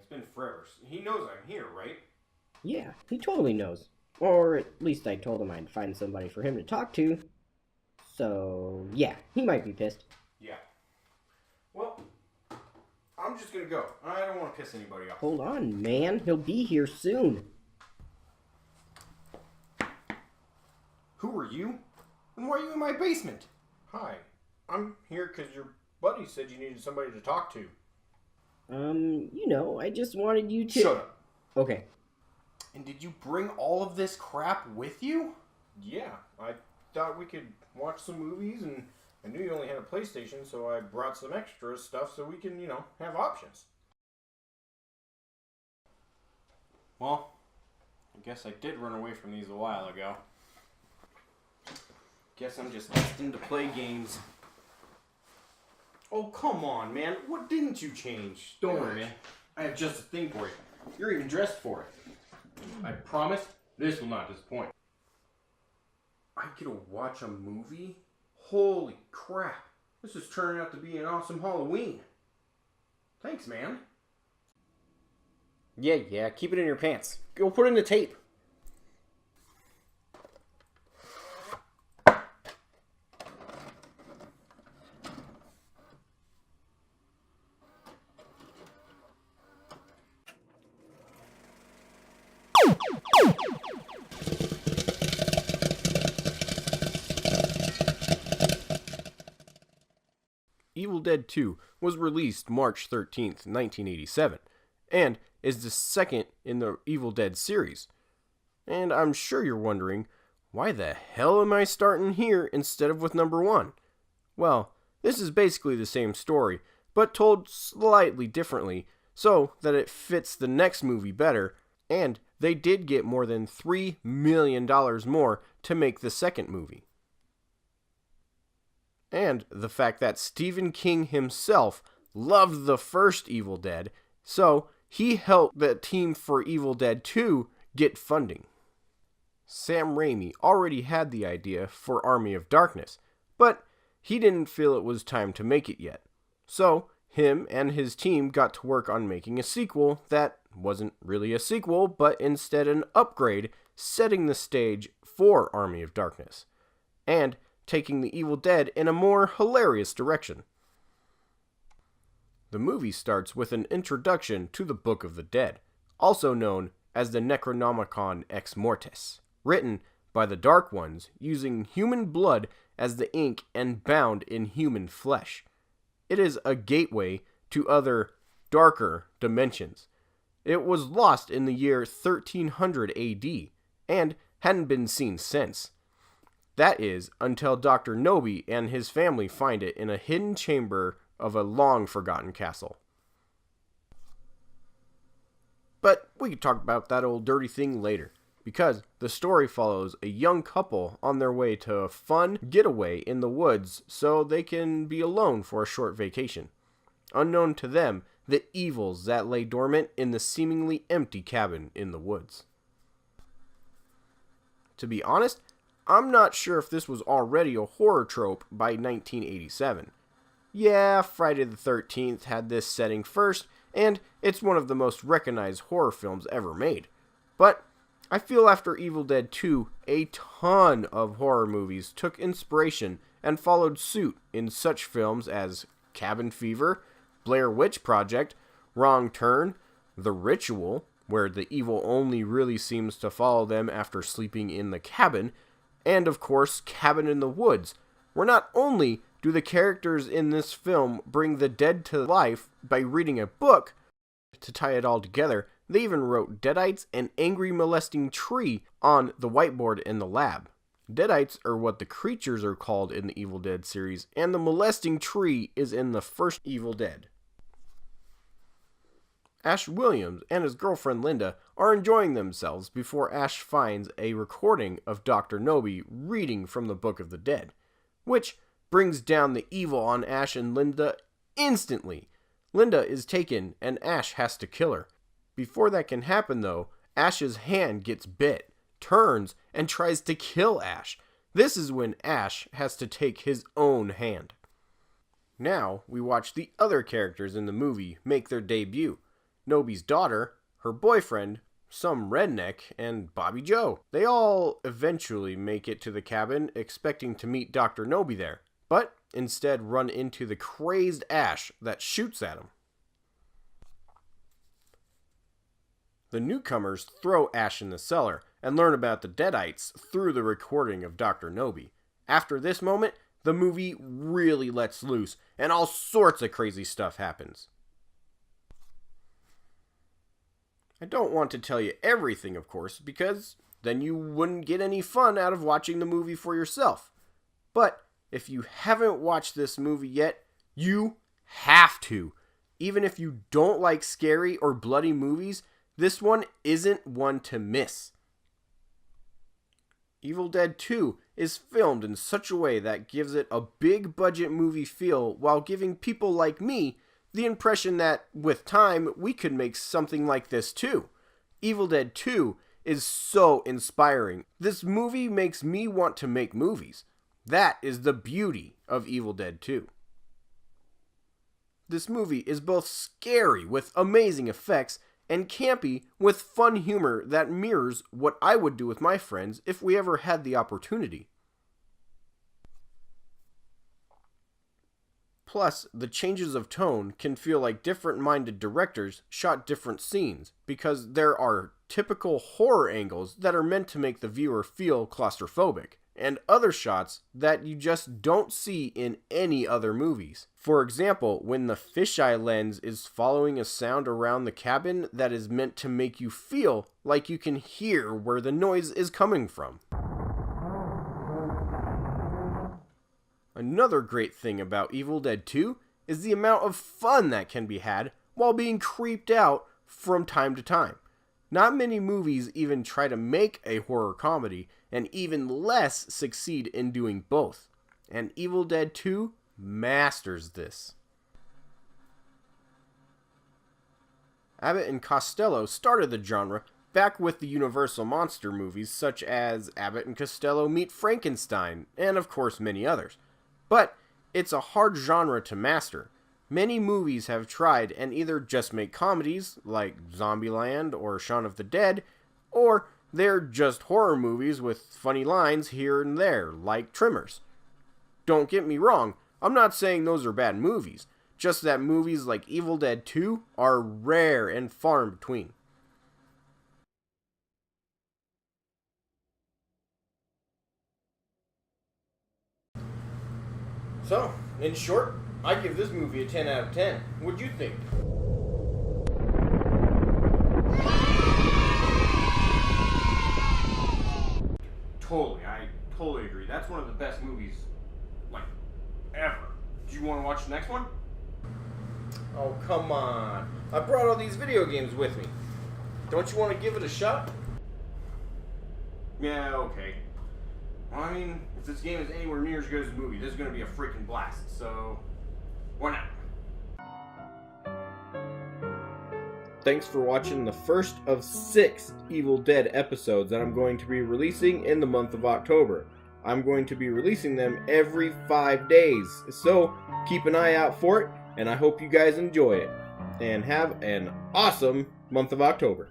been forever. He knows I'm here, right? Yeah, he totally knows. Or at least I told him I'd find somebody for him to talk to. So, yeah, he might be pissed. Yeah. Well, I'm just gonna go. I don't want to piss anybody off. Hold on, man. He'll be here soon. Who are you? And why are you in my basement? Hi. I'm here because your buddy said you needed somebody to talk to. I just wanted you to... Shut up. Okay. And did you bring all of this crap with you? Yeah. I thought we could watch some movies, and I knew you only had a PlayStation, so I brought some extra stuff so we can, have options. Well, I guess I did run away from these a while ago. Guess I'm just destined to play games. Oh, come on, man. What didn't you change? Don't worry, man. I have just a thing for you. You're even dressed for it. I promise this will not disappoint. I get to watch a movie? Holy crap. This is turning out to be an awesome Halloween. Thanks, man. Yeah, keep it in your pants. Go put in the tape. Evil Dead 2 was released March 13th, 1987, and is the second in the Evil Dead series. And I'm sure you're wondering, why the hell am I starting here instead of with number 1? Well, this is basically the same story, but told slightly differently, so that it fits the next movie better, and they did get more than $3 million more to make the second movie. And the fact that Stephen King himself loved the first Evil Dead, so he helped the team for Evil Dead 2 get funding. Sam Raimi already had the idea for Army of Darkness, but he didn't feel it was time to make it yet. So, him and his team got to work on making a sequel that wasn't really a sequel, but instead an upgrade, setting the stage for Army of Darkness, and taking the Evil Dead in a more hilarious direction. The movie starts with an introduction to the Book of the Dead, also known as the Necronomicon Ex Mortis, written by the Dark Ones using human blood as the ink and bound in human flesh. It is a gateway to other, darker dimensions. It was lost in the year 1300 AD, and hadn't been seen since. That is, until Dr. Nobi and his family find it in a hidden chamber of a long-forgotten castle. But we can talk about that old dirty thing later, because the story follows a young couple on their way to a fun getaway in the woods so they can be alone for a short vacation. Unknown to them, the evils that lay dormant in the seemingly empty cabin in the woods. To be honest, I'm not sure if this was already a horror trope by 1987. Yeah, Friday the 13th had this setting first, and it's one of the most recognized horror films ever made. But I feel after Evil Dead 2, a ton of horror movies took inspiration and followed suit in such films as Cabin Fever, Blair Witch Project, Wrong Turn, The Ritual, where the evil only really seems to follow them after sleeping in the cabin, and of course, Cabin in the Woods, where not only do the characters in this film bring the dead to life by reading a book, to tie it all together, they even wrote Deadites and Angry Molesting Tree on the whiteboard in the lab. Deadites are what the creatures are called in the Evil Dead series, and the Molesting Tree is in the first Evil Dead. Ash Williams and his girlfriend Linda are enjoying themselves before Ash finds a recording of Dr. Nobi reading from the Book of the Dead, which brings down the evil on Ash and Linda instantly. Linda is taken and Ash has to kill her. Before that can happen though, Ash's hand gets bit, turns, and tries to kill Ash. This is when Ash has to take his own hand. Now we watch the other characters in the movie make their debut. Nobi's daughter, her boyfriend, some redneck, and Bobby Joe. They all eventually make it to the cabin expecting to meet Dr. Nobi there, but instead run into the crazed Ash that shoots at them. The newcomers throw Ash in the cellar and learn about the Deadites through the recording of Dr. Nobi. After this moment, the movie really lets loose and all sorts of crazy stuff happens. I don't want to tell you everything, of course, because then you wouldn't get any fun out of watching the movie for yourself. But if you haven't watched this movie yet, you have to. Even if you don't like scary or bloody movies, this one isn't one to miss. Evil Dead 2 is filmed in such a way that gives it a big budget movie feel while giving people like me the impression that, with time, we could make something like this too. Evil Dead 2 is so inspiring. This movie makes me want to make movies. That is the beauty of Evil Dead 2. This movie is both scary with amazing effects and campy with fun humor that mirrors what I would do with my friends if we ever had the opportunity. Plus, the changes of tone can feel like different-minded directors shot different scenes, because there are typical horror angles that are meant to make the viewer feel claustrophobic, and other shots that you just don't see in any other movies. For example, when the fisheye lens is following a sound around the cabin that is meant to make you feel like you can hear where the noise is coming from. Another great thing about Evil Dead 2 is the amount of fun that can be had while being creeped out from time to time. Not many movies even try to make a horror comedy, and even less succeed in doing both. And Evil Dead 2 masters this. Abbott and Costello started the genre back with the Universal monster movies such as Abbott and Costello Meet Frankenstein, and of course many others. But it's a hard genre to master. Many movies have tried and either just make comedies, like Zombieland or Shaun of the Dead, or they're just horror movies with funny lines here and there, like Tremors. Don't get me wrong, I'm not saying those are bad movies, just that movies like Evil Dead 2 are rare and far in between. So, in short, I give this movie a 10 out of 10. What'd you think? I totally agree. That's one of the best movies, like, ever. Do you want to watch the next one? Oh, come on. I brought all these video games with me. Don't you want to give it a shot? Yeah, okay. Well, I mean, if this game is anywhere near as good as the movie, this is going to be a freaking blast, so why not? Thanks for watching the first of 6 Evil Dead episodes that I'm going to be releasing in the month of October. I'm going to be releasing them every 5 days, so keep an eye out for it, and I hope you guys enjoy it. And have an awesome month of October.